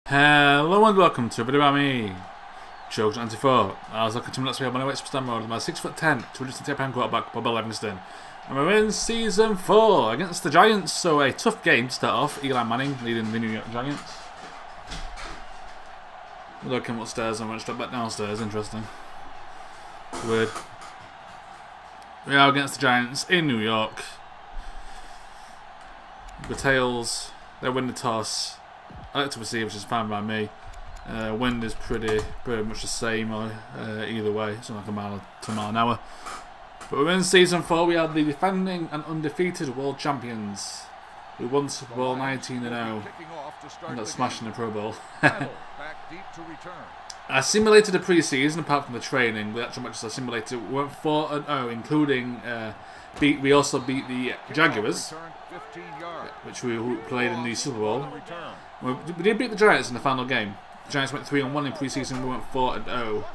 Hello and welcome to a video about me, Choked 94. I was looking to let's on my way to Superstar mode with my 6'10", 270 quarterback, Bob Levingston. And we're in Season 4 against the Giants, so a tough game to start off. Eli Manning leading the New York Giants. We're looking upstairs and we're going to step back downstairs, interesting. Weird. We are against the Giants in New York. The Tails, they win the toss. I like to receive, which is fine by me. Wind is pretty much the same either way, something like a mile to a mile an hour. But we're in Season 4, we are the defending and undefeated world champions. We won Super Bowl 19-0 and got smashed in the Pro Bowl. I simulated the pre-season, apart from the training. The actual matches I simulated, we went 4-0, including we also beat the Jaguars, which we played in the Super Bowl. We did beat the Giants in the final game. The Giants went 3-1 in pre-season, we went 4-0.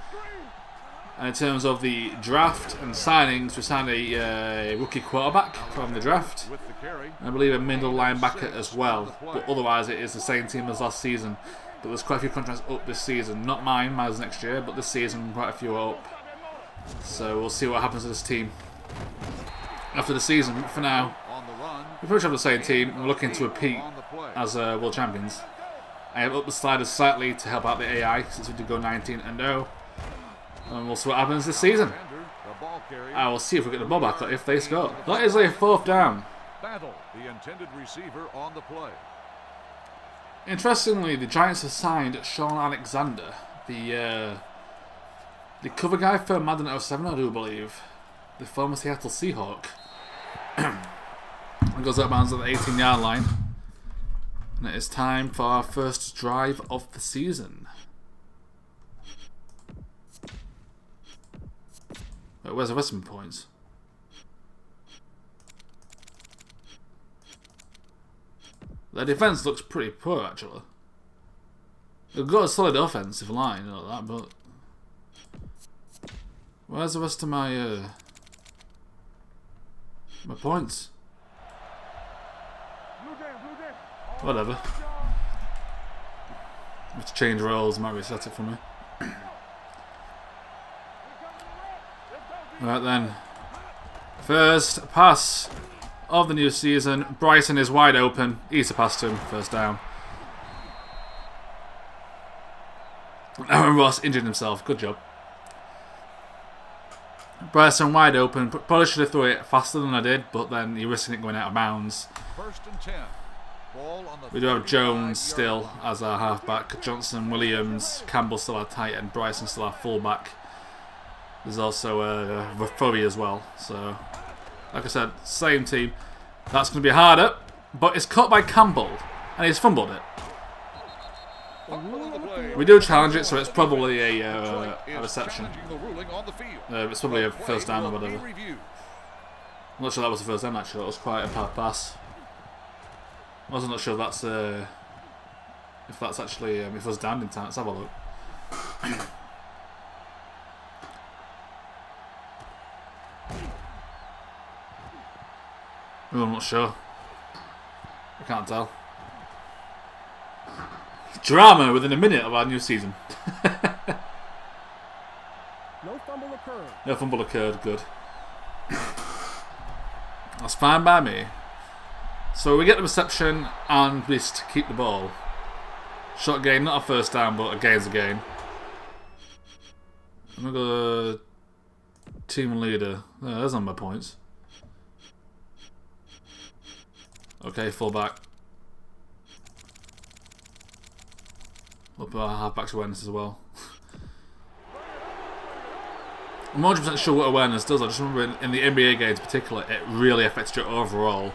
And in terms of the draft and signings, we signed a rookie quarterback from the draft. And I believe a middle linebacker as well. But otherwise it is the same team as last season. But there's quite a few contracts up this season. Not mine's next year, but this season quite a few are up. So we'll see what happens to this team after the season. But for now, we pretty much have the same team. We're looking to repeat as world champions. I have up the sliders slightly to help out the AI since we did go 19-0. And we'll see what happens this season. I will see if we get the ball back if they score. That is a 4th down. The intended receiver on the play. Interestingly, the Giants have signed Sean Alexander, the cover guy for Madden 07, I do believe. The former Seattle Seahawk. It goes up bounds at the 18-yard line. And it is time for our first drive of the season. Wait, where's the rest of my points? Their defense looks pretty poor, actually. They've got a solid offensive line and all that, but where's the rest of my my points? Whatever. I have to change roles, might reset it for me. Right then. First pass of the new season. Bryson is wide open. Easy pass to him. First down. Aaron Ross injured himself. Good job. Bryson wide open. Probably should have thrown it faster than I did, but then you're risking it going out of bounds. 1st and 10. We do have Jones still as our halfback. Johnson, Williams, Campbell still our tight end. Bryson still our fullback. There's also Furry as well. So, like I said, same team. That's going to be harder, but it's caught by Campbell, and he's fumbled it. We do challenge it, so it's probably a reception. It's probably a first down or whatever. I'm not sure that was the first down actually. It was quite a bad pass. I wasn't not sure if that's actually if it was down in time. Let's have a look. I'm not sure. I can't tell. Drama within a minute of our new season. No fumble occurred. No fumble occurred. Good. That's fine by me. So we get the reception and we keep the ball. Shot gain, not a first down, but a gain's a gain. I'm going to go team leader. Yeah, there's on my points. Okay, fullback. Up our halfback's awareness as well. I'm not 100% sure what awareness does. I just remember in the NBA games in particular, it really affects your overall.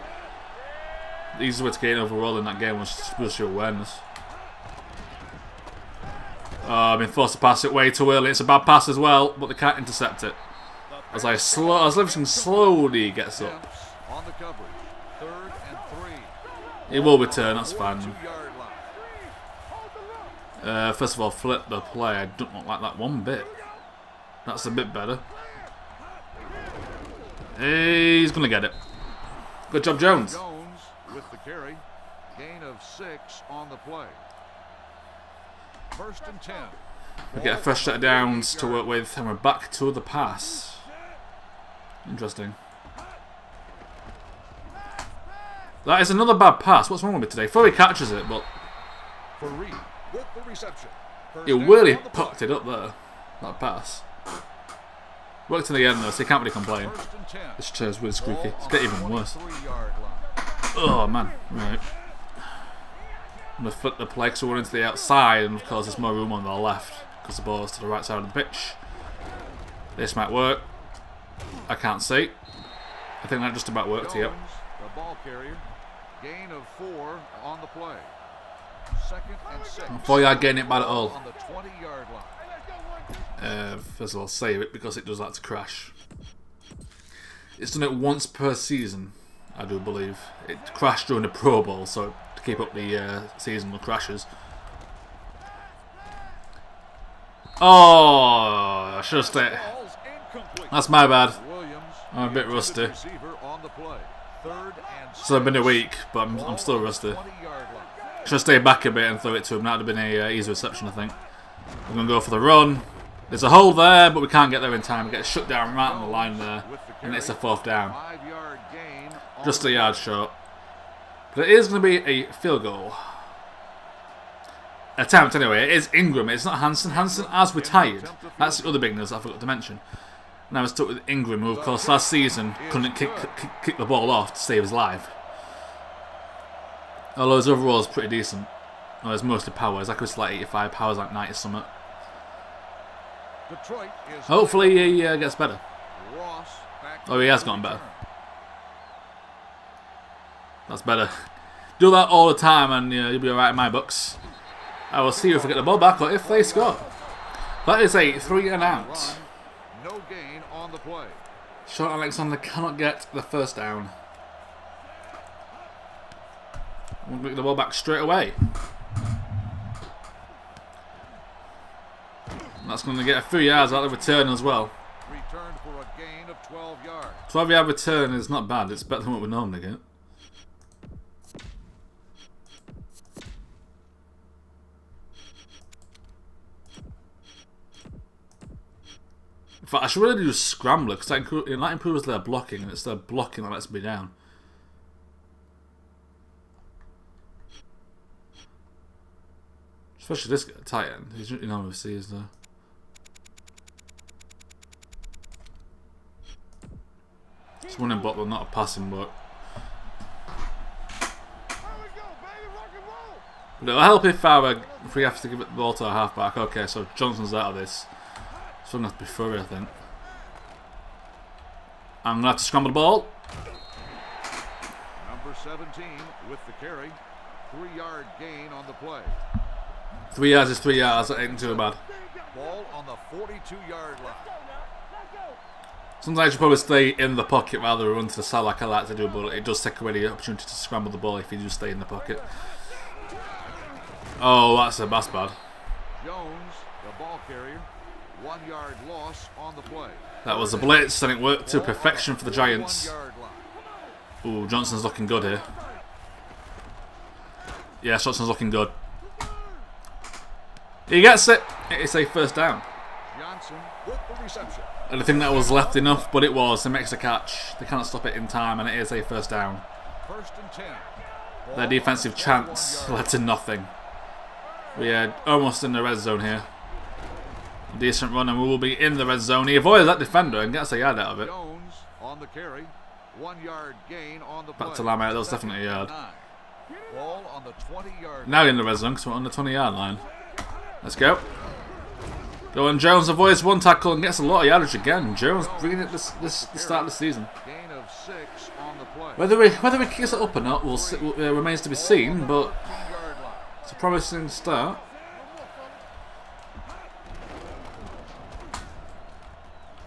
The easiest way to gain overall in that game was just your awareness. Oh, I've been forced to pass it way too early. It's a bad pass as well, but they can't intercept it. As Livingston slowly gets up. It will return, that's fine. First of all, flip the play. I don't look like that one bit. That's a bit better. He's going to get it. Good job, Jones. With the carry, gain of 6 on the play. First and 10. We get a fresh set of downs to work with, and we're back to the pass. Interesting. That is another bad pass. What's wrong with me today? Fully catches it, but For Reed with the reception. he really popped it up there. That pass. Worked to the end though, so you can't really complain. First and 10. This chair's really squeaky. It's getting even worse. 23-yard line. Oh man, right. I'm going to flip the play because we're into the outside, and of course there's more room on the left because the ball is to the right side of the pitch. This might work. I can't see. I think that just about worked here. Jones, the ball carrier. Gain of 4 on the play. Second and 6. 4-yard gain, it bad at all. On the 20-yard line. First of all, save it because it does like to crash. It's done it once per season, I do believe. It crashed during the Pro Bowl, so to keep up the seasonal crashes. Oh, I should have stayed. Ball's incomplete. That's my bad. Williams, I'm a bit the rusty. receiver on the play. Third and So I've been a 6. week, but I'm still rusty. 20-yard line. Should have stayed back a bit and throw it to him. That would have been a easy reception, I think. We're going to go for the run. There's a hole there, but we can't get there in time. We get shut down right on the line there, and it's a 4th down. 5-yard gain on Just the a yard short. But it is going to be a field goal. Attempt, anyway. It is Ingram. It's not Hansen. Hansen has retired. That's the other big news I forgot to mention. Now we're stuck with Ingram, who, of course, last season couldn't kick the ball off to save his life. Although his overall is pretty decent. Well, it's mostly power. His accuracy is like 85, power's like 90 something. Detroit is Hopefully he gets better. Ross back Oh, he has gotten better. That's better. Do that all the time and you'll be alright in my books. I will see if we get the ball back or if they score. That is a 3 and out. no gain on the play. Sean Alexander cannot get the first down. We'll get the ball back straight away. That's going to get a few yards out of the return as well. Returned for a gain of 12 yards. 12-yard return is not bad. It's better than what we normally get. In fact, I should really do scrambler because that improves their blocking, and it's their blocking that lets me down. Especially this tight end. He's really not overseas though. It's running block, but not a passing block. But it'll help if we have to give it the ball to our halfback. Okay, so Johnson's out of this. So I'm going to have to be furry, I think. I'm going to have to scramble the ball. Number 17 with the carry. 3-yard gain on the play. 3 yards is 3 yards. That ain't too bad. Ball on the 42-yard line. Sometimes you probably stay in the pocket rather than run to the side like I like to do, but it does take away the opportunity to scramble the ball if you do stay in the pocket. Oh, that's bad. Jones, the ball carrier. 1-yard loss on the play. That was a blitz and it worked to perfection for the Giants. 1-yard line. Ooh, Johnson's looking good here. Yeah, Johnson's looking good. He gets it. It's a first down. Johnson with the reception. And I think that was left enough, but it was. It makes a catch. They can't stop it in time, and it is a first down. First and 10. Their defensive chance led to nothing. We are almost in the red zone here. A decent run, and we will be in the red zone. He avoids that defender and gets a yard out of it. Jones on the carry. 1-yard gain on the play. Back to Lamar. That was definitely a yard. Ball on the 20-yard Now in the red zone because we're on the 20-yard line. Let's go. Go on, Jones avoids one tackle and gets a lot of yardage again. Jones bringing it the start of the season. Gain of 6 on the play. Whether we kick it up or not remains to be seen, but it's a promising start.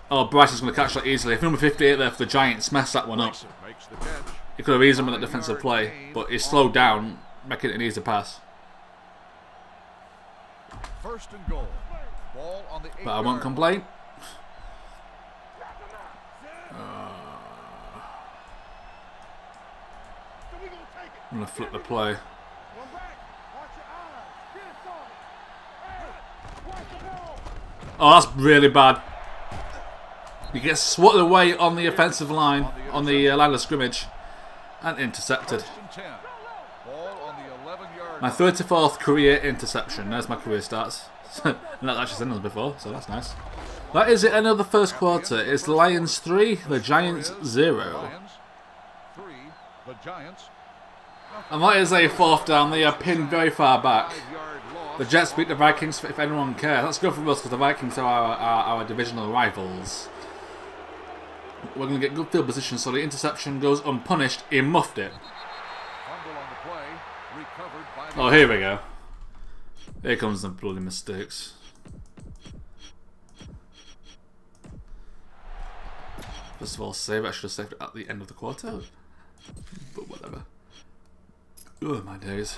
Oh, Bryce is going to catch that easily. If number 58 there for the Giants messed that one up, Makes the catch. he could have easily made that defensive play, but he slowed down, making it an easy pass. First and goal. Ball on the 8-yard But I won't complain. I'm going to flip the play. Oh, that's really bad. He gets swatted away on the offensive line, on the line of scrimmage, and intercepted. My 34th career interception. There's my career stats. And that's actually seen us before, so that's nice. That is it, end of the first quarter. It's the Lions 3, the Giants 0. And that is a 4th down. They are pinned very far back. The Jets beat the Vikings, if anyone cares. That's good for us because the Vikings are our divisional rivals. We're going to get good field position, so the interception goes unpunished. He muffed it. Oh, here we go. Here comes the bloody mistakes. First of all, save it. I should have saved it at the end of the quarter. But whatever. Oh, my days.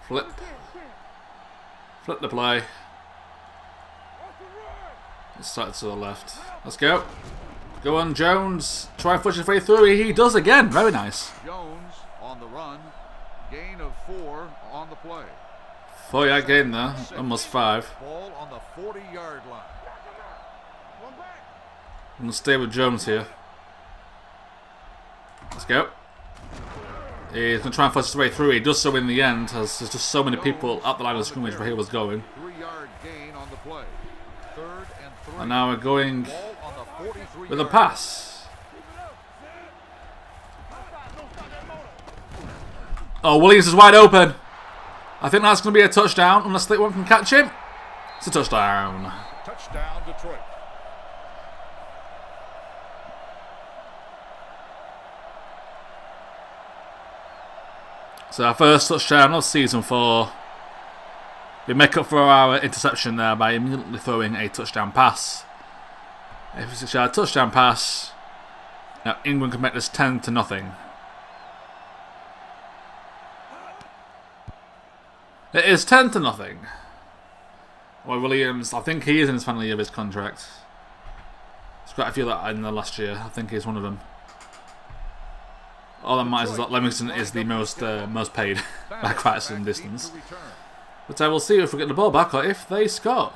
Flip. Flip the play. Let's start to the left. Let's go. Go on, Jones. Try and push his way through. He does again. Very nice. Jones on the run. Gain of 4 on the play. 4-yard gain there. Almost 5. Ball on the 40-yard line. I'm going to stay with Jones here. Let's go. He's going to try and force his way through. He does so in the end, as there's just so many people at the line of scrimmage where he was going. 3-yard gain on the play. 3rd and 3. And now we're going with a pass. Oh, Williams is wide open. I think that's going to be a touchdown, unless one can catch him. It's a touchdown. Touchdown, Detroit. So our first touchdown of season 4. We make up for our interception there by immediately throwing a touchdown pass. If it's a touchdown pass, now England can make this 10-0. It is 10-0. Well, Williams, I think he is in his final year of his contract. There's quite a few that in the last year. I think he's one of them. All that matters is that Levingston is the most paid by quite some distance. But I will see if we get the ball back or if they score.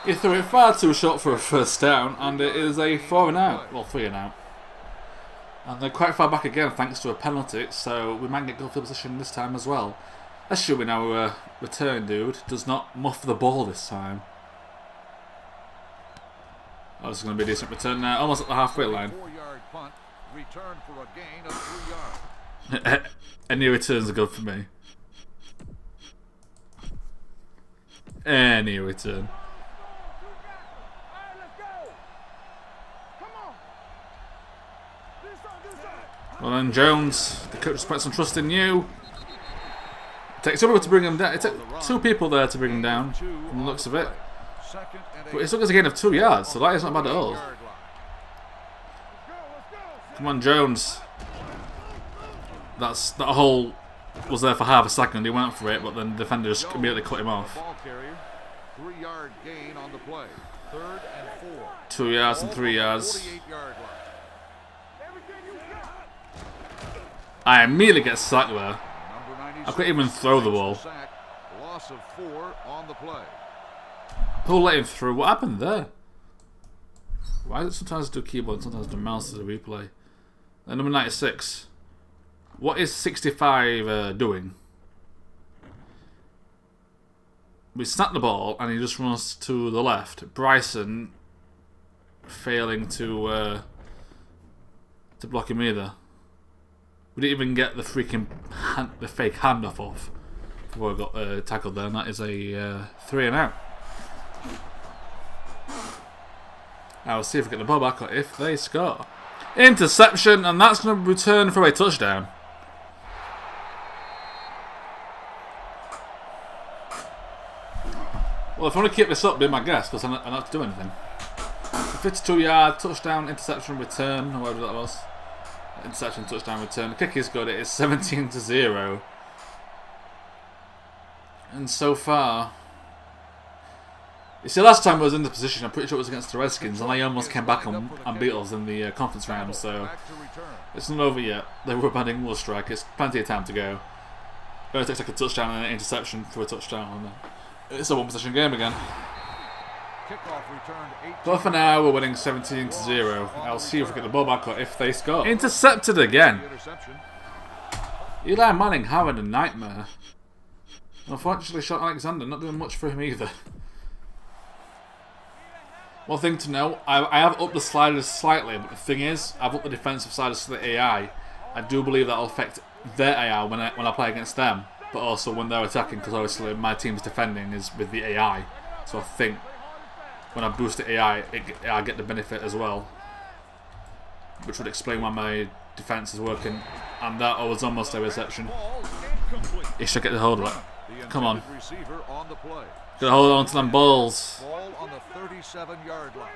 He threw it far too short for a first down, and it is a 4 and out. Well, 3 and out. And they're quite far back again thanks to a penalty, so we might get good field position this time as well. Assuming our return dude does not muff the ball this time. Oh, this is going to be a decent return now, almost at the halfway line. Return for a gain of 3 yards. Any returns are good for me. Any return. Well then, Jones, the coach has put some trust in you. It takes 2 people to bring him down. It took 2 people there to bring him down, from the looks of it. But it took us a gain of 2 yards, so that is not bad at all. Come on, Jones. That hole was there for half a second. He went for it, but then the defender just immediately cut him off. 3-yard gain on the play. 3rd and 4. 2 yards and 3 yards. I immediately get sacked there. I couldn't even throw the ball. Loss of 4 on the play. Who let him through? What happened there? Why does it sometimes do keyboard and sometimes do mouse as a replay? And number 96. What is 65 doing? We snap the ball and he just runs to the left. Bryson failing to block him either. We didn't even get the freaking the fake handoff off before I got tackled there, and that is a 3 and out. I'll see if we get the ball back or if they score. Interception, and that's going to return for a touchdown. Well, if I want to keep this up, be my guess, because I'm not have to do anything. 52-yard touchdown, interception, return, or whatever that was. Interception, touchdown, return. The kick is good. It is 17-0. And so far, You see, last time I was in this position, I'm pretty sure it was against the Redskins, and I almost came back on Beatles in the conference round, so it's not over yet. They were banning more strike. It's plenty of time to go. It only takes like a touchdown and an interception for a touchdown, and it's a one-possession game again. But for now, we're winning 17-0. I'll see if we get the ball back or if they score. Intercepted again. Eli Manning having a nightmare. Unfortunately, Sean Alexander not doing much for him either. One thing to know, I have upped the sliders slightly, but the thing is, I've upped the defensive sliders to the AI. I do believe that'll affect their AI when I play against them, but also when they're attacking, because obviously my team's defending is with the AI. So I think when I boost the AI, I get the benefit as well, which would explain why my defense is working. And that was almost a reception. He should get the hold of it. Come on. Gotta hold on to them balls. Ball on the 37-yard line.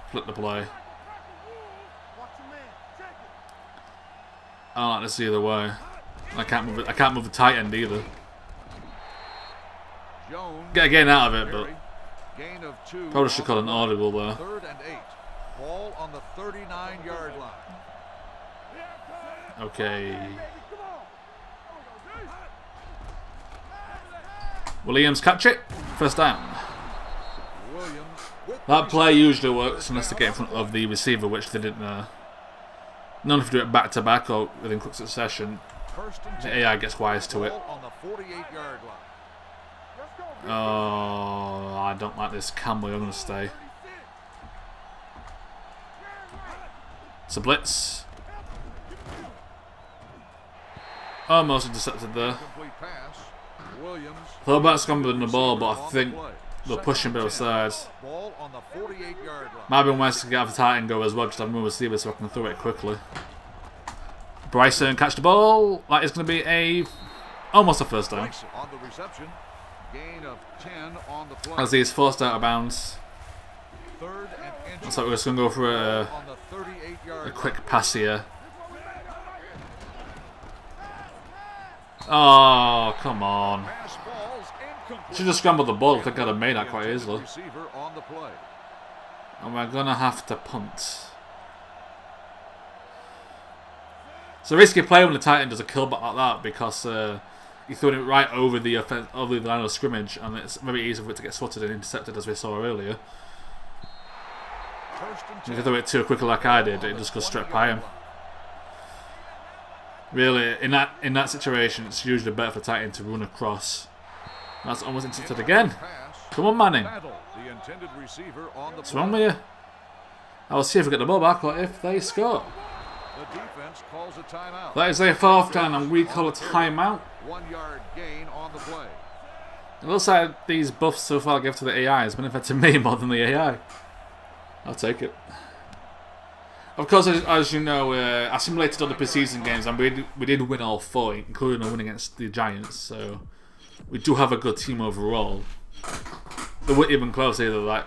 Flip the play. I don't like this either way. I can't move it. I can't move the tight end either. Get a gain out of it, but probably should call an audible there. 3rd and 8. Ball on the 39-yard line. Okay. Williams catch it. First down. That play usually works unless they get in front of the receiver, which they didn't. None if you do it back to back or within quick succession. The AI gets wise to it. Oh, I don't like this. Campbell, I'm going to stay. It's a blitz. Almost intercepted there. Thought about scrambling the ball, but I think they're pushing both sides. Might have been wise to get out of the tight end go as well, just have more receivers so I can throw it quickly. Bryson catch the ball. That is going to be almost a first down. As he's forced out of bounds. Looks like we're just going to go for a quick pass here. Oh, come on. Should have scrambled the ball. I think I'd have made that quite easily. And we're going to have to punt. It's a risky play when the tight end does a killback like that because you're throwing it right over the line of scrimmage, and it's very easy for it to get swatted and intercepted, as we saw earlier. If you throw it too quickly like I did, it just goes straight by him. Really, in that situation, it's usually better for tight end to run across. That's almost intercepted again. Come on, Manning. What's wrong with you? I'll see if we get the ball back or if they score. That is a 4th down, and we call a timeout. 1-yard gain on the play. It looks like these buffs so far give to the AI has benefited me more than the AI. I'll take it. Of course, as you know, I simulated all the preseason games, and we did win all 4, including a win against the Giants. So we do have a good team overall. They weren't even close either. Like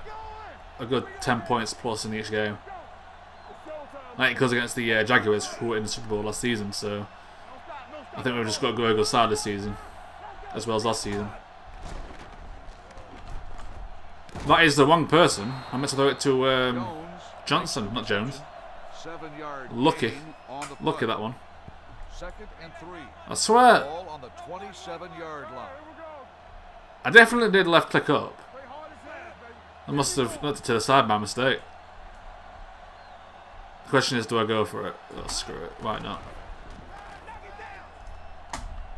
a good 10 points plus in each game. Like it goes against the Jaguars, who were in the Super Bowl last season. So I think we've just got to go a good side this season, as well as last season. That is the wrong person. I meant to throw it to Johnson, not Jones. Lucky that one. 2nd and 3. I swear. Ball on the 27-yard line. I definitely did left click up. I must have looked to the side by mistake. The question is, do I go for it? Oh, screw it. Why not?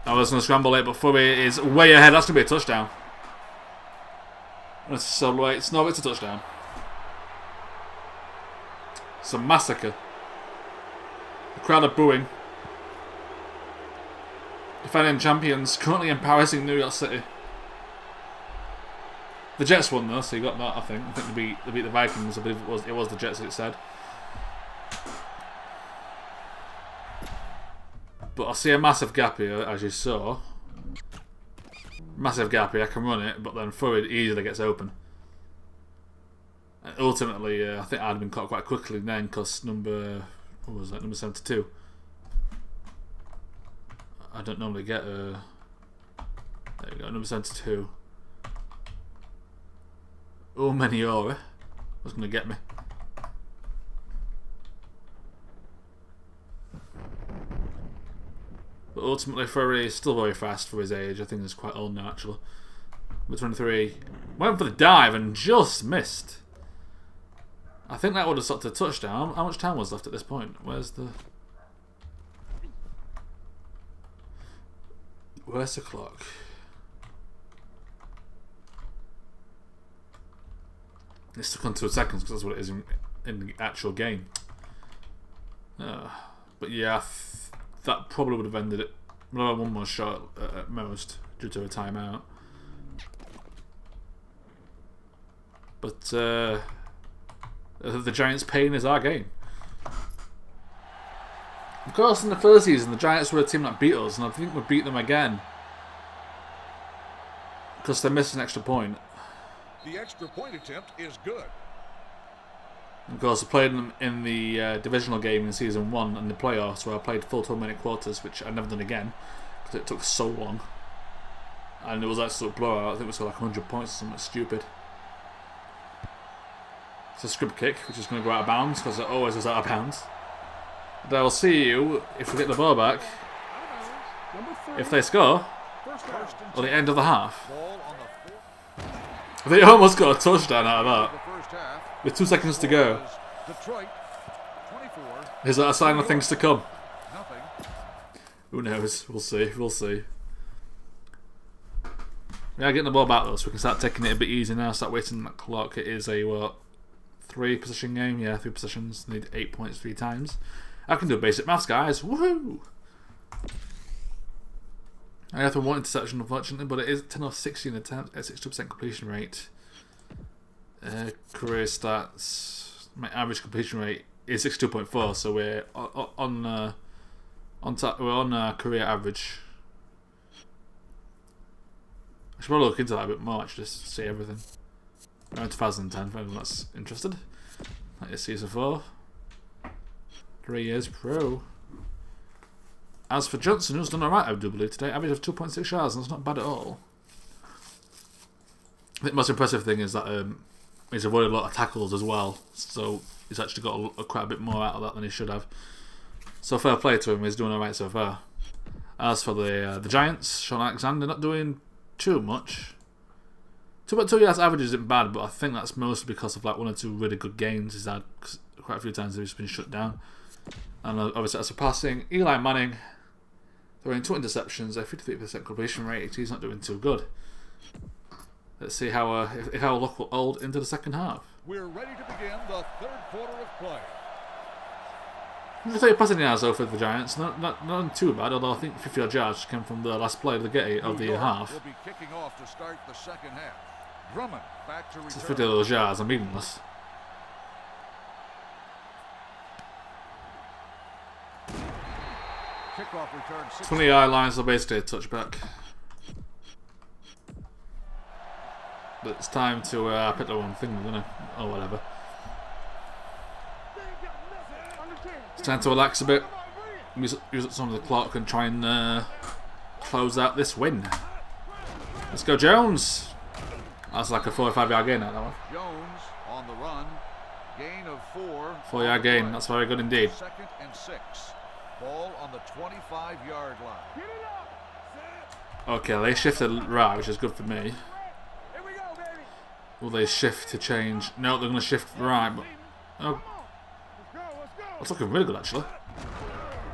I was going to scramble it, but Furby is way ahead. That's going to be a touchdown. So wait, no, it's a touchdown. It's a massacre. The crowd are booing. Defending champions, currently embarrassing New York City. The Jets won though, so you got that. I think they beat the Vikings. I believe it was the Jets. It said. But I see a massive gap here, as you saw. Massive gap here. I can run it, but then Furry easily gets open. And ultimately, I think I'd have been caught quite quickly then, because number 72. I don't normally get There we go, number 72. Oh, Maniora. Was going to get me. But ultimately, Furry is still very fast for his age. I think he's quite old now, actually. Number 23. Went for the dive and just missed. I think that would have stopped a touchdown. How much time was left at this point? Where's the clock? It's stuck on 2 seconds because that's what it is in the actual game. But yeah, that probably would have ended it. One more shot at most due to a timeout. But the Giants' pain is our game. Of course, in the first season, the Giants were a team that beat us, and I think we'll beat them again because they missed an extra point. The extra point attempt is good. Of course, I played them in the divisional game in season 1 and the playoffs, where I played full 12-minute quarters, which I've never done again because it took so long. And it was actually a blowout. I think it was like 100 points or something stupid. It's a script kick, which is going to go out of bounds because it always goes out of bounds. But I will see you if we get the ball back. If they score, or the end of the half. They almost got a touchdown out of that. With 2 seconds to go. Is that a sign of things to come? Who knows? We'll see. We'll see. We are getting the ball back though, so we can start taking it a bit easier now. Start waiting that clock. It is a what? 3-position game? Yeah, 3 positions. Need 8 points 3 times. I can do basic maths, guys. Woohoo! I have to 1 interception, unfortunately, but it is 10 of 16 attempts at 62% completion rate. Career stats. My average completion rate is 62.4, so we're on career average. I should probably look into that a bit more, actually, just to see everything. Around 2010, for anyone that's interested. That is season 4. 3 years pro. As for Johnson, who's done alright, I do believe, today, average of 2.6 yards, and that's not bad at all. I think the most impressive thing is that he's avoided a lot of tackles as well, so he's actually got quite a bit more out of that than he should have. So fair play to him, he's doing alright so far. As for the Giants, Sean Alexander not doing too much. 2.2 yards average isn't bad, but I think that's mostly because of like 1 or 2 really good games he's had. Quite a few times he's been shut down. And obviously that's surpassing Eli Manning, throwing 2 interceptions, a 53% completion rate. He's not doing too good. Let's see how if our luck will hold into the second half. We're ready to begin the 3rd quarter of play. 130 passing yards though for the Giants, not too bad. Although I think 50 yards came from the last play of the half. Will be kicking off to start the second half. Drummond back to return. 50 of those yards are meaningless. Kickoff return. 20-yard lines are basically a touchback. But it's time to pick the wrong thing, isn't it? Or whatever. It's time to relax a bit. Use up some of the clock and try and close out this win. Let's go, Jones. That's like a 4 or 5 yard gain out that one. Jones on the run. Gain of 4. 4 yard gain. That's very good indeed. 2nd and 6. Ball on the 25-yard line. Okay, they shifted right, which is good for me. Will they shift to change? No, they're going to shift right. But oh, that's looking really good actually.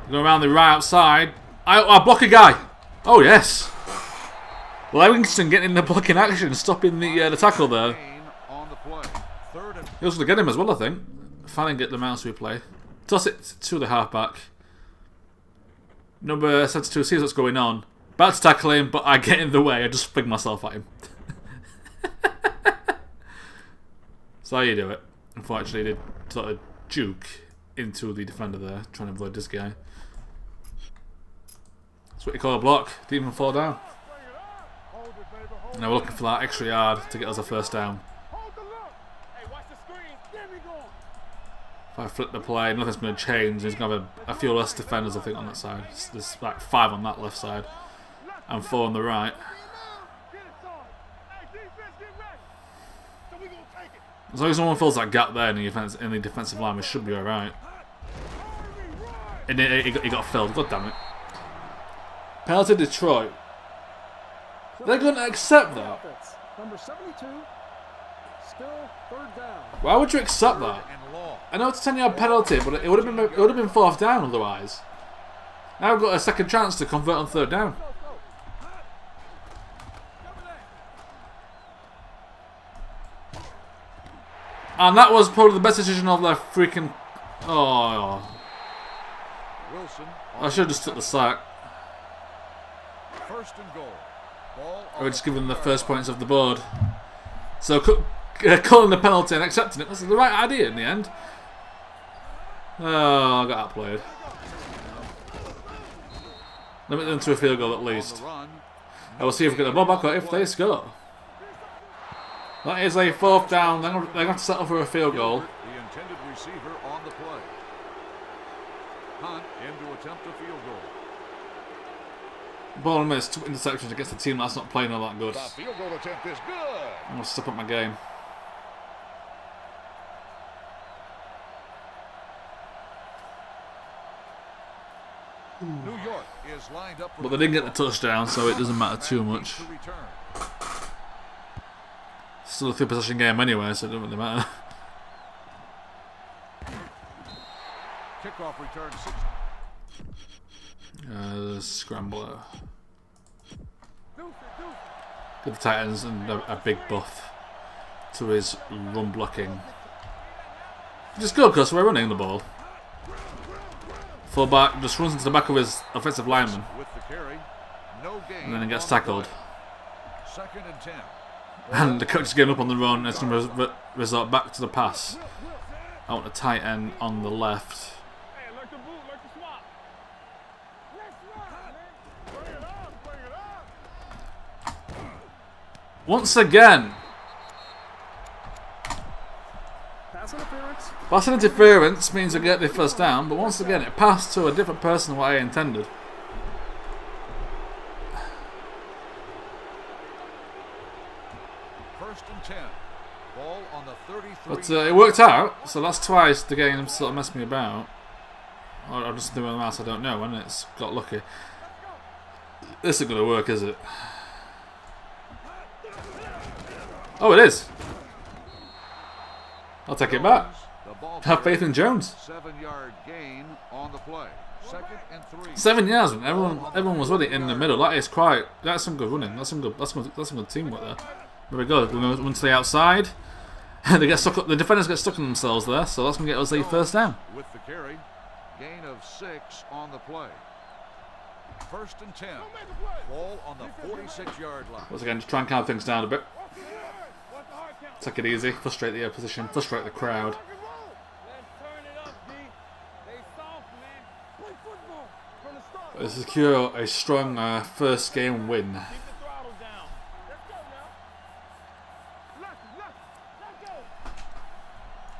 Go around the right outside. I block a guy. Oh yes. Levingston getting in the blocking action, stopping the tackle there. He was going to get him as well, I think. Finally get the mouse we play. Toss it to the halfback. Number 72 sees what's going on. About to tackle him, but I get in the way. I just fling myself at him. That's how you do it. Unfortunately, they sort of juke into the defender there, trying to avoid this guy. That's what you call a block. Didn't even fall down. Now we're looking for that extra yard to get us a first down. If I flip the play, nothing's going to change. There's going to have a few less defenders, I think, on that side. There's like 5 on that left side and 4 on the right. As long as someone fills that gap there in the defensive line, we should be alright. And he got filled. God damn it. Penalty Detroit. They're going to accept that. Number 72. Still third down. Why would you accept that? I know it's a 10-yard penalty, but it would have been fourth down otherwise. Now we've got a second chance to convert on third down. And that was probably the best decision of their freaking... Oh. I should have just took the sack. First and goal. I would just give them the first points of the board. So calling the penalty and accepting it was the right idea in the end. Oh, I got outplayed. Limit them to a field goal at least. I will see if we get the ball back or if they score. That is a fourth down. They're going to have to settle for a field goal. The intended receiver on the play. Hunt in to attempt a field goal. Ball and miss, 2 interceptions against a team that's not playing all that good. The field goal attempt is good. I'm going to step up my game. New York is lined up. But they didn't get the touchdown, so it doesn't matter too much. Still a 3-possession game anyway, so it doesn't really matter. Kickoff return 6. Scrambler. Give the Titans a big buff to his run blocking. Which is good because we're running the ball. Fullback just runs into the back of his offensive lineman. And then he gets tackled. Second and 10. And the coach is getting up on the run and it's going to resort back to the pass. I want a tight end on the left. Once again. Pass interference means I get the first down, but once again it passed to a different person than what I intended. First and 10. Ball on the 33. But it worked out, so that's twice the game sort of messed me about. Or I'm just doing the mouse, I don't know, and it's got lucky. This isn't going to work, is it? Oh, it is. I'll take it back. Have faith in Jones. 7-yard gain on the play. Second and 3. 7 yards, and everyone was running in the middle. That's some good running. That's some good teamwork there. There we go. We're going to run to the outside. They get stuck. The defenders get stuck in themselves there, so that's going to get us the first down. With the carry, gain of 6 on the play. First and 10. Ball on the 46-yard line. Once again, just try and calm things down a bit. Take it easy. Frustrate the opposition. Frustrate the crowd. Secure a strong first game win.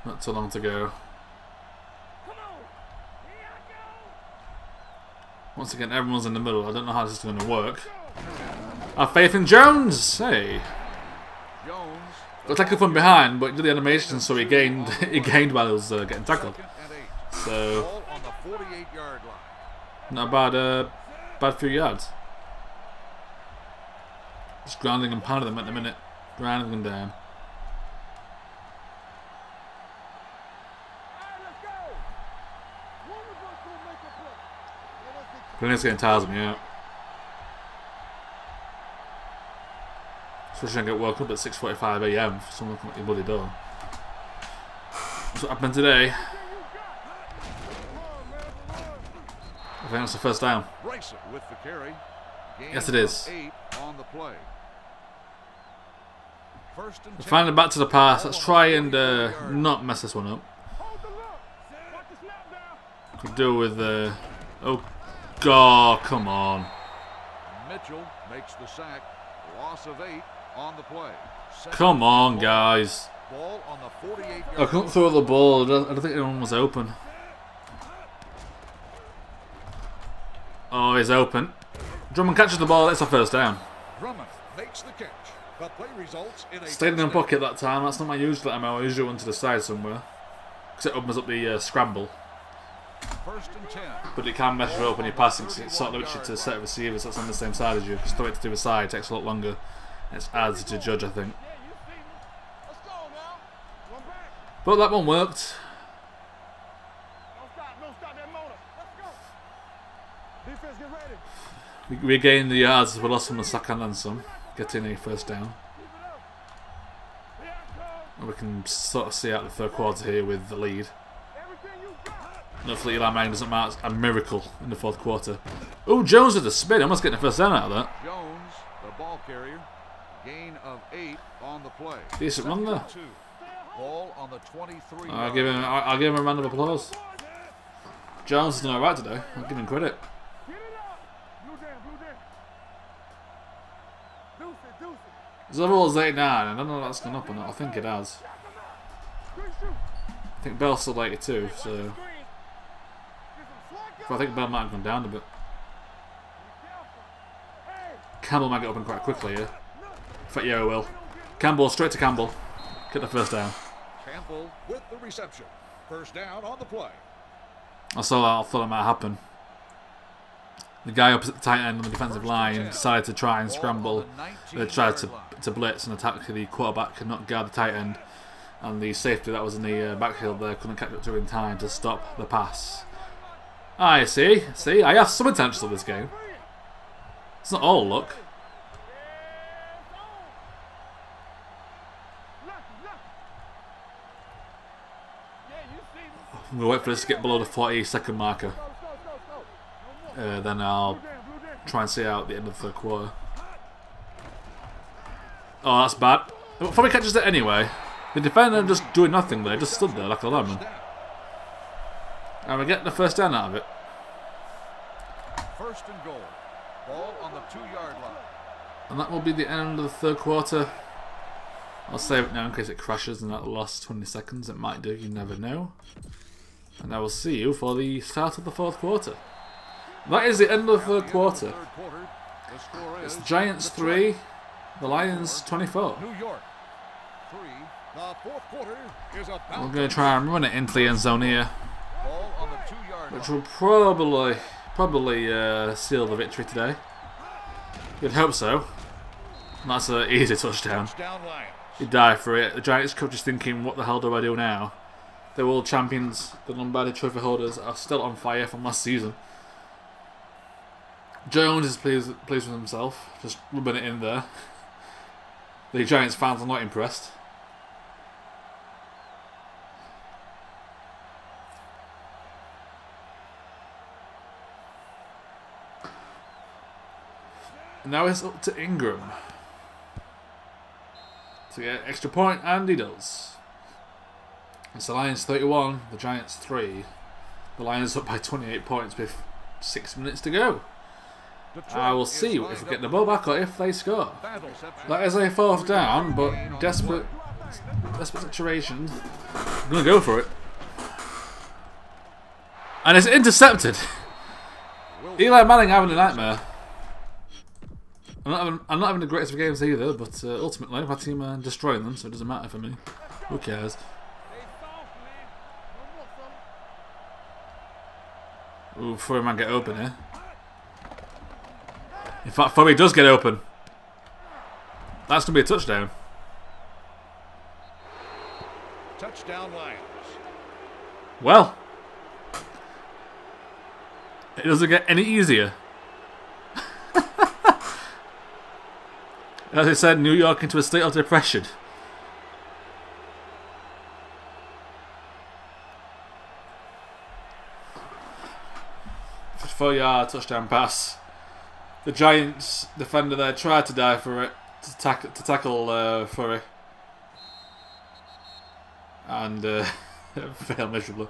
Not too long to go. Once again, everyone's in the middle. I don't know how this is going to work. I have faith in Jones. Hey. Got tackled from behind, but he did the animation, so he gained while he was getting tackled. So not a bad few yards. Just grounding and pounding them at the minute, grounding them down. Clinic's getting tired of me out. Especially when I get woke up at 6:45 AM for someone to come at your bloody door. That's what happened today. I think that's the first down. Yes, it is. We're finally back to the pass. Let's try and not mess this one up. Could do with oh God, come on. Mitchell makes the sack. Loss of 8 on the play. Come on, guys. Ball on the 48-yard line. I couldn't throw the ball. I don't think anyone was open. Oh, he's open. Drummond catches the ball. It's a first down. Drummond makes the catch. The play results in a Stayed in the pocket that time. That's not my usual MO. I usually run to the side somewhere. Because it opens up the scramble. First and 10. But it can mess you up when you're passing. Cause it's sort of literally to a set of receivers that's on the same side as you. Because throw it to the side takes a lot longer. It's adds to judge, I think. But that one worked. We regained the yards as we lost from the sack and then some. Getting a first down. And we can sort of see out the third quarter here with the lead. And hopefully Eli Manning doesn't mark a miracle in the fourth quarter. Oh, Jones with a spin. Almost getting a first down out of that. Jones, the ball carrier. Gain of 8 on the play. Decent run there. Ball on the 23. I'll give him a round of applause. Jones is doing alright today. I'll give him credit. His overall's 89. I don't know if that's gone up or not. I think it has. I think Bell's still 82, so. But I think Bell might have gone down a bit. Campbell might get open quite quickly here. Yeah, will. Campbell, straight to Campbell. Get the first down. Campbell with the reception. First down on the play. I saw that. I thought it might happen. The guy opposite the tight end on the defensive line decided to try and scramble. They tried to blitz and attack the quarterback, could not guard the tight end. And the safety that was in the backfield there couldn't catch up to in time to stop the pass. I see. See, I have some intentions of this game. It's not all luck. I'm going to wait for this to get below the 40-second marker. Then I'll try and see out the end of the third quarter. Oh, that's bad. It probably catches it anyway. The defender just doing nothing there, just stood there like a lemon. And we get the first down out of it. First and goal. Ball on the 2-yard line. And that will be the end of the third quarter. I'll save it now in case it crashes in that last 20 seconds. It might do, you never know. And I will see you for the start of the fourth quarter. That is the end of the third quarter. It's the Giants 3, the Lions 24. New York 3. The fourth quarter is about. I'm going to try and run it into the end zone here, Ball on the 2-yard line. which will probably seal the victory today. You'd hope so. And that's an easy touchdown. Touchdown Lions. He died for it. The Giants coach is thinking, what the hell do I do now? The world champions, the Lombardi Trophy holders, are still on fire from last season. Jones is pleased with himself, just rubbing it in there. The Giants fans are not impressed. And now it's up to Ingram to get an extra point, and he does. It's the Lions 31, the Giants 3. The Lions up by 28 points with 6 minutes to go. I will see if we get the ball back or if they score. That is a fourth down, but desperate situation. I'm going to go for it. And it's intercepted. Eli Manning having a nightmare. I'm not having the greatest of games either, but ultimately my team are destroying them, so it doesn't matter for me. Who cares? Ooh, Furry might get open here. In fact, Furry does get open. That's going to be a touchdown. Touchdown Lions. Well, it doesn't get any easier. As I said, New York into a state of depression. For 4-yard touchdown pass. The Giants defender there tried to dive for it, to tackle Furry. And failed miserably.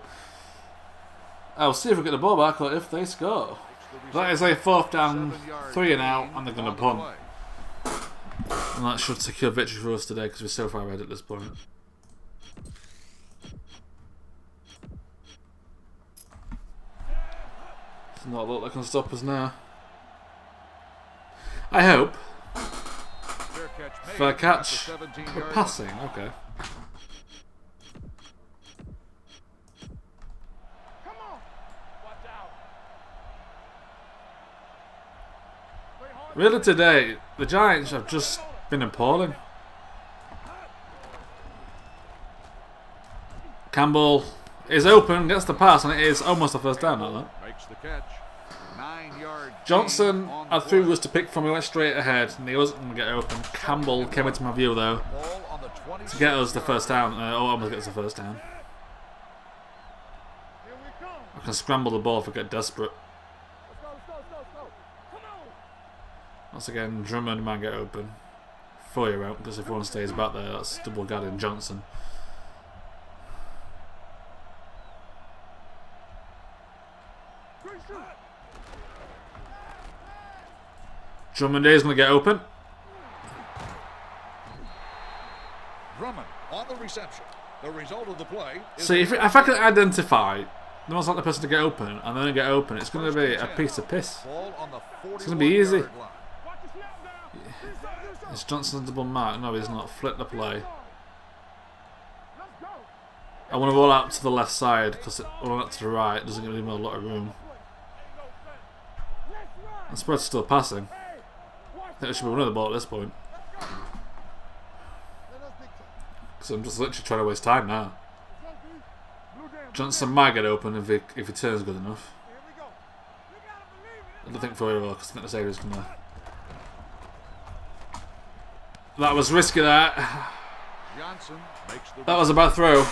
I'll see if we get the ball back or if they score. That is a fourth down, 3 and out, and they're going to punt. And that should secure victory for us today because we're so far ahead at this point. It's not a lot that can stop us now. I hope. fair catch. We're passing, okay. Really today, the Giants have just been appalling. Campbell is open, gets the pass, and it is almost a first down. Makes the catch. 9-yard Johnson had 3 was to pick from, he went straight ahead, and he wasn't going to get open. Campbell came into my view though to get us the first down. Almost get us the first down. I can scramble the ball if I get desperate. Once again, Drummond might get open. Foyer out, because if one stays back there, that's double guarding Johnson. Drummond is going to get open. Drummond on the reception. The result of the play is See, if I can identify the most likely person to get open and then get open, it's going to be a piece of piss. It's going to be easy. It's Johnson's double mark. No, he's not. Flip the play. I want to roll out to the left side because rolling out to the right doesn't give him a lot of room. And Spread's still passing. I think I should be winning the ball at this point. Because I'm just literally trying to waste time now. Johnson might get open if he turns good enough. I don't think for it because I think this area's going to... That was risky, that. That was a bad throw.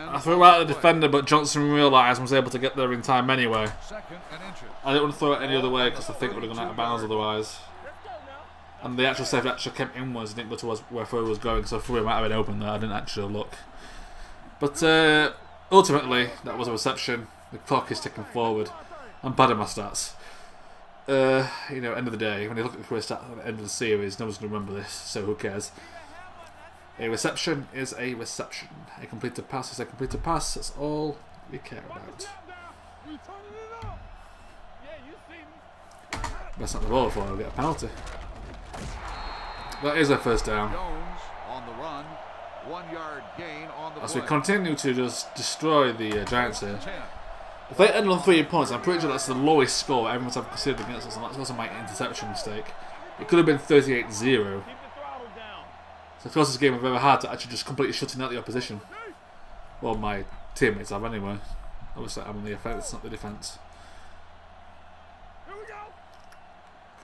I threw out the defender, but Johnson realised and was able to get there in time anyway. I didn't want to throw it any other way because I think it would have gone out of bounds otherwise. And the actual save actually came inwards, I didn't go towards where throw was going, so throw might have been open there. I didn't actually look. But ultimately, that was a reception. The clock is ticking forward. I'm bad at my stats. End of the day, when you look at the career stats at the end of the series, no one's going to remember this, so who cares? A reception is a reception. A completed pass is a completed pass. That's all we care about. That's not the ball before I'll get a penalty. That is a first down. On the run, 1-yard gain on the As we continue to just destroy the Giants here. If they end on 3 points, I'm pretty sure that's the lowest score everyone's ever considered against us, and that's also my interception mistake. It could have been 38-0. It's the closest game I've ever had to actually just completely shutting out the opposition. Well, my teammates have anyway. Obviously, I'm on the offense, not the defense.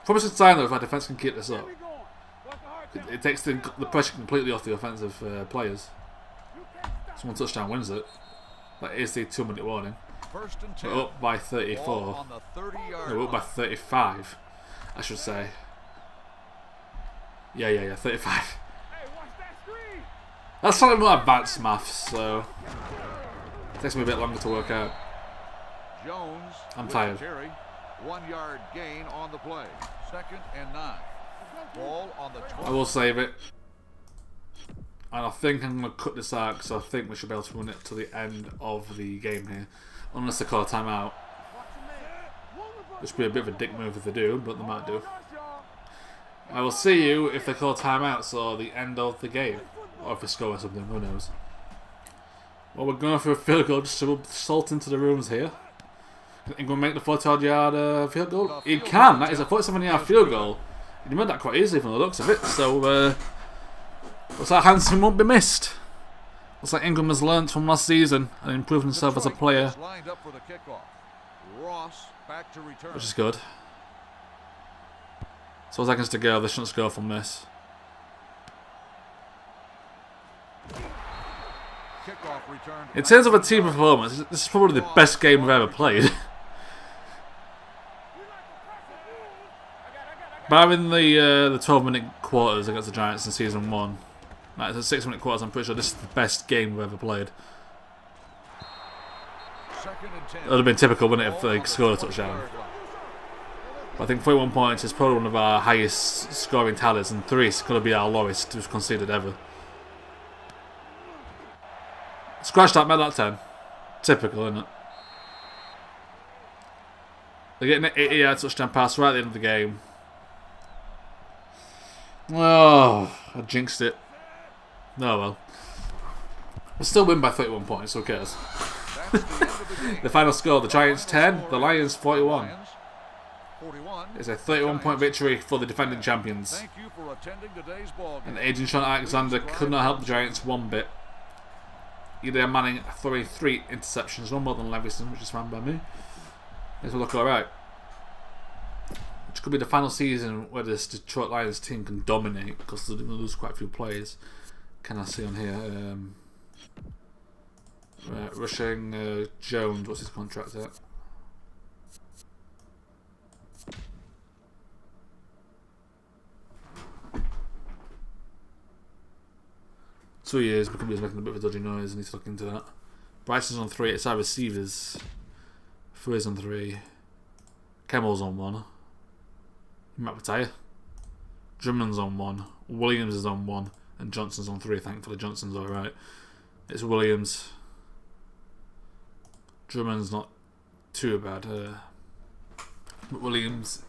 Promising sign though, if our defense can keep this up. It takes the pressure completely off the offensive players. Someone touchdown wins it. That is the 2-minute warning. We're up by 34. No, we're up by 35, I should say. Yeah, 35. That's slightly more advanced maths, so it takes me a bit longer to work out. I'm tired. 1-yard gain on the play. 2nd and 9. Ball on the 20. I will save it. And I think I'm going to cut this out because I think we should be able to run it to the end of the game here. Unless they call a timeout. Which would be a bit of a dick move if they do, but they might do. I will see you if they call timeouts or the end of the game. Or if they score or something, who knows. Well, we're going for a field goal just to rub salt into the rooms here. Can Ingram make the 40-yard field goal? He can! That is a 47-yard field goal. He made that quite easily from the looks of it, so looks like Hansen won't be missed. Looks like Ingram has learnt from last season and improved himself as a player, which is good. 12 seconds to go, they shouldn't score from this. In terms of a team performance, this is probably the best game we've ever played. Barring the 12-minute quarters against the Giants in Season 1. Like, it's a 6-minute quarters, I'm pretty sure this is the best game we've ever played. It would have been typical, wouldn't it, if they scored a touchdown. But I think 41 points is probably one of our highest scoring tallies, and 3 is going to be our lowest we've conceded ever. Scratch that, made that 10. Typical, isn't it? They're getting an 80-yard touchdown pass right at the end of the game. Oh, I jinxed it. Oh well. We'll still win by 31 points, who cares? The final score, the Giants 10, the Lions 41. It's a 31-point victory for the defending champions. And Agent Sean Alexander could not help the Giants one bit. Eli Manning throwing 3 interceptions, one more than Levingston, which is fine by me. This will look alright. Which could be the final season where this Detroit Lions team can dominate, because they're going to lose quite a few players. Can I see on here? Rushing Jones, what's his contract at? Two years, McCumbie's making a bit of a dodgy noise, and he's looking into that. Bryson's on 3, it's our receivers. Free's on 3. Kemmel's on 1. McIntyre. Drummond's on 1. Williams is on 1. And Johnson's on 3, thankfully. Johnson's alright. It's Williams. Drummond's not too bad. But Williams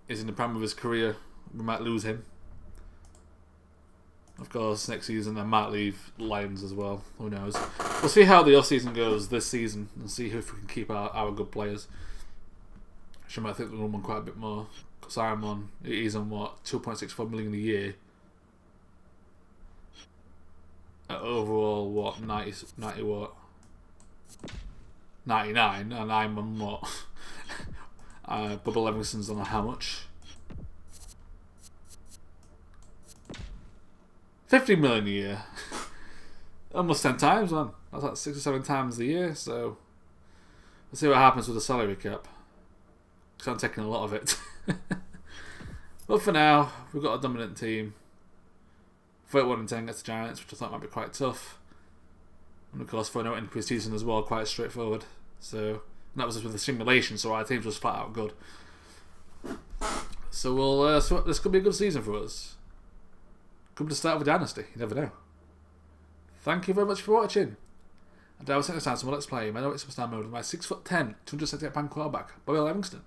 is in the prime of his career. We might lose him. Of course, next season I might leave Lions as well. Who knows? We'll see how the off-season goes this season and see if we can keep our good players. I might think we'll run quite a bit more. Because he's on what? 2.64 million a year. Overall, what? 90 what? 99, and I'm on what? Bubba Levingston's on how much? 50 million a year. Almost 10 times, man. That's like 6 or 7 times a year, so we'll see what happens with the salary cap. Because I'm taking a lot of it. But for now, we've got a dominant team. 31-10 against the Giants, which I thought might be quite tough. And of course, for an out in pre-season as well, quite straightforward. So, and that was just with the simulation, so our team was flat out good. So so this could be a good season for us. Could be the start of a dynasty, you never know. Thank you very much for watching. And I will see you next time, so let's play my Superstar mode with my 6'10", 278-pound quarterback, Bobby Levingston.